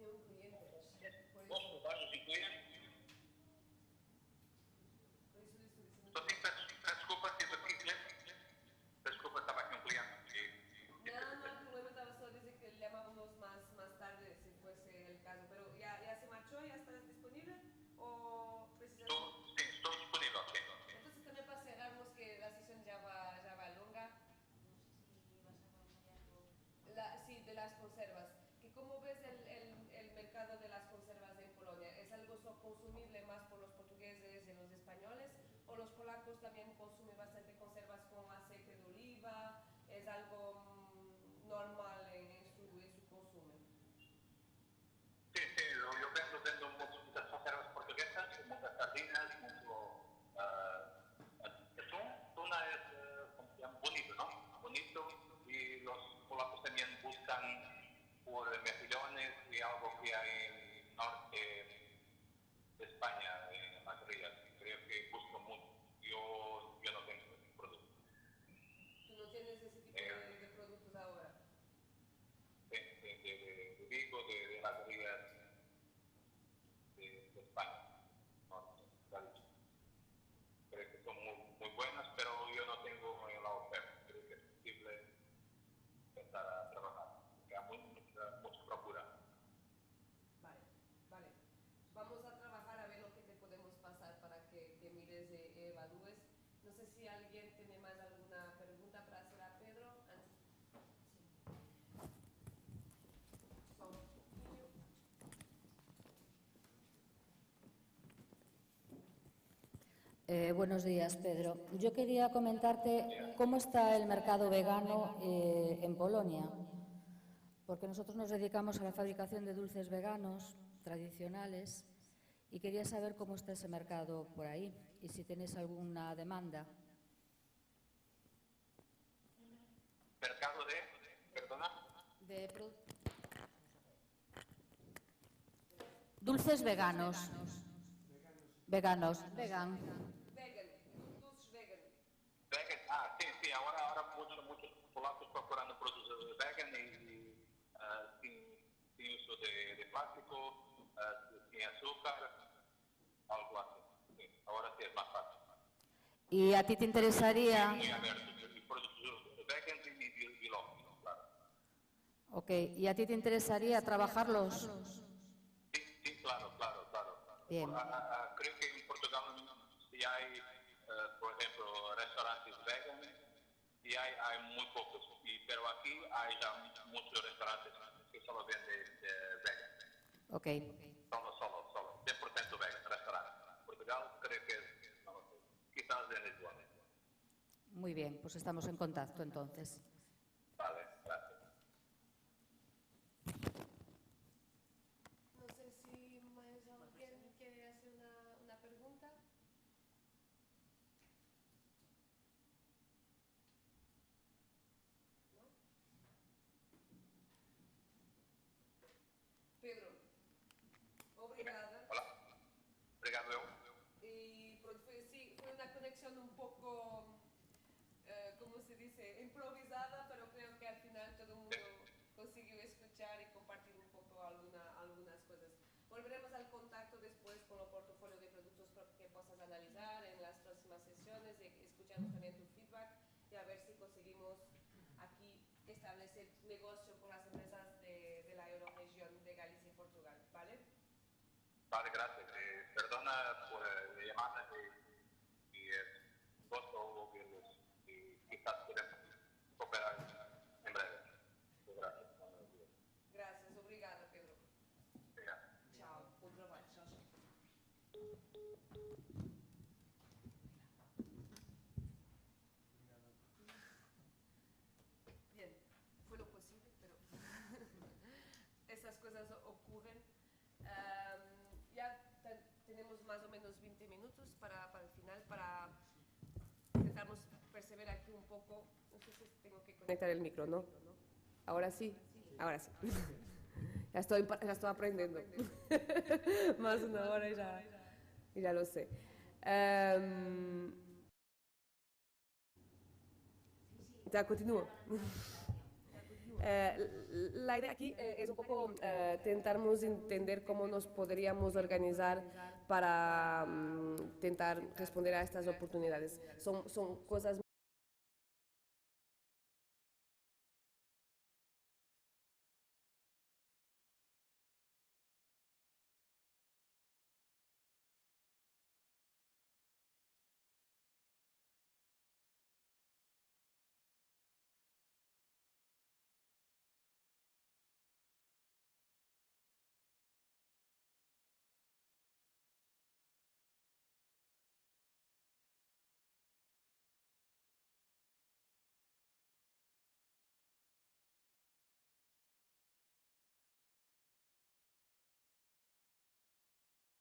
un cliente, por Dos eso, vários clientes. por eso le estoy diciendo Estou que... sim, peço desculpa, tive aqui cliente. Peço desculpa, estava aqui um cliente. Nada, no hay problema, estaba solo dice que le llamábamos más tarde si fuese el caso, pero ya se marchó, ya estás disponible o precisamente... Sim, estou disponível, sim. Entonces también para cerrarnos que la sesión ya va longa. Sí, de las conservas. Que ¿Cómo ves el mercado de las conservas en Polonia? ¿Es algo consumible más por los portugueses y los españoles? ¿O los polacos también consumen bastante conservas con aceite de oliva? ¿Es algo normal en su consumo? Sim, eu vendo muitas conservas portuguesas, muitas sardinas, muito atum. Tuna é, como se llama, bonito, ¿no? Bonito. Y los polacos también buscan por mejillones y algo que hay en norte de España, en las rías. Creo que busco mucho. Yo no tengo ese producto. ¿Tú no tienes ese tipo de productos ahora? De Vigo, de las rías de España, norte, Galicia. Creo que son muy buenas, pero yo no tengo en la oferta. Creo que es posible empezar a trabajar, porque hay mucha procura. Vale, vale. Vamos a trabajar a ver lo que te podemos pasar para que mires y evalúes. No sé si alguien tiene más alguna pregunta para hacer a Pedro. Buenos días, Pedro. Yo quería comentarte cómo está el mercado vegano en Polonia, porque nosotros nos dedicamos a la fabricación de dulces veganos tradicionales y quería saber cómo está ese mercado por ahí y si tenéis alguna demanda. ¿Mercado de, perdona? Dulces veganos. Veganos. Vegan. Dulces vegan. Vegan, sí, ahora muchos polacos procurando productos vegan y sin uso de plástico, sin azúcar, algo así. Sí, ahora sí es más fácil. ¿Y a ti te interesaría? Muy abierto, y productos vegan y lógicos, claro. Ok, ¿y a ti te interesaría trabajarlos? Sí, claro. Bien. Creo que en Portugal sí hay, por ejemplo, restaurantes vegan y hay muy pocos, pero aquí hay ya muchos restaurantes que solo venden vegan. Ok. Solo, 100% vegan, restaurantes. Portugal creo que es, no lo sé, quizás en Lisboa. Muy bien, pues estamos en contacto entonces. Vale, gracias. No sé si más alguien quiere hacer una pregunta. ¿No? Pedro, obrigada. Hola. Obrigado eu. Y sí, fue una conexión un poco, ¿cómo se dice? Improvisada, pero creo que al final todo el mundo consiguió escuchar y compartir un poco algunas cosas. Volveremos al contacto después con el portafolio de productos que puedas analizar en las próximas sesiones y escuchamos también tu feedback y a ver si conseguimos aquí establecer negocio con las empresas de la Euroregión de Galicia y Portugal, ¿vale? Vale, gracias. Perdona por la llamada y gosto oírlos y quizás podemos cooperar en breve. Gracias. Gracias, obrigada, Pedro. Obrigado. Chao, buen trabajo. Chao, chao. Bien, fue lo posible, pero esas cosas ocurren. Ya tenemos más o menos 20 minutos para el final, para intentamos perseverar aquí un poco. No sé si tengo que conectar el micro, ¿no? Ahora sí, ahora sí. Ya estoy aprendiendo. Más una hora y ya lo sé. Ya continúo. La idea aquí es un poco intentarmos entender cómo nos podríamos organizar para intentar responder a estas oportunidades. Son cosas